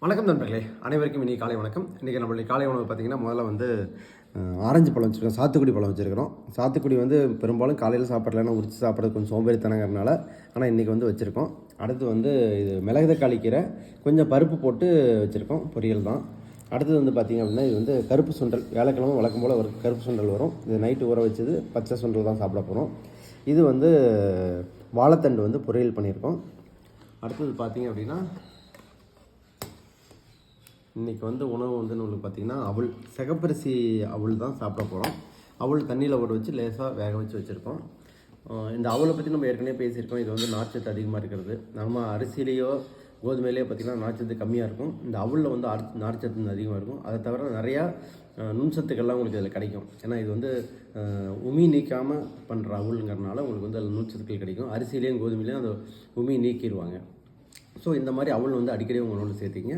வணக்கம் நண்பர்களே, அனைவருக்கும் இனி காலை வணக்கம். இன்றைக்கி நம்மளுடைய காலை உணவு பார்த்திங்கன்னா, முதல்ல வந்து ஆரஞ்சு பழம் வச்சுருக்கோம், சாத்துக்குடி பழம் வச்சுருக்கிறோம். சாத்துக்குடி வந்து பெரும்பாலும் காலையில் சாப்பிட்றதுனா உரிச்சு சாப்பிட்றது கொஞ்சம் சோம்பேறித்தனங்கிறனால, ஆனால் இன்றைக்கி வந்து வச்சுருக்கோம். அடுத்து வந்து இது மிளகு தக்காளி கீரை, கொஞ்சம் பருப்பு போட்டு வச்சுருக்கோம், பொரியல் தான். அடுத்தது வந்து பார்த்திங்க அப்படின்னா, இது வந்து கருப்பு சுண்டல். வியாழக்கிழமை வழக்கம் போல் ஒரு கருப்பு சுண்டல் வரும். இது நைட்டு ஊற வச்சது, பச்சை சுண்டல் தான் சாப்பிட போகிறோம். இது வந்து வாழைத்தண்டு வந்து பொரியல் பண்ணியிருக்கோம். அடுத்தது பார்த்திங்க அப்படின்னா, இன்றைக்கி வந்து உணவு வந்து நம்மளுக்கு பார்த்திங்கன்னா அவல், சிகப்பரிசி அவல் தான் சாப்பிட போகிறோம். அவல் தண்ணியில் ஊற வச்சு லேசாக வேக வச்சு வச்சுருக்கோம். இந்த அவலை பற்றி நம்ம ஏற்கனவே பேசியிருக்கோம். இது வந்து நார்ச்சத்து அதிகமாக இருக்கிறது. நம்ம அரிசிலேயோ கோதுமையிலேயோ பார்த்திங்கன்னா நார்ச்சத்து கம்மியாக இருக்கும். இந்த அவலில் வந்து நார்ச்சத்து அதிகமாக இருக்கும். அதை தவிர நிறையா நுண்சத்துக்கள்லாம் உங்களுக்கு இதில் கிடைக்கும். ஏன்னா இது வந்து உமி நீக்காமல் பண்ணுற அவலுங்கிறனால உங்களுக்கு வந்து அதில் நுண்சத்துக்கள் கிடைக்கும். அரிசிலேயும் கோதுமையிலையும் அந்த உமி நீக்கிடுவாங்க. ஸோ இந்த மாதிரி அவல் வந்து அடிக்கடி உங்கள் உணவில் சேர்த்திங்க.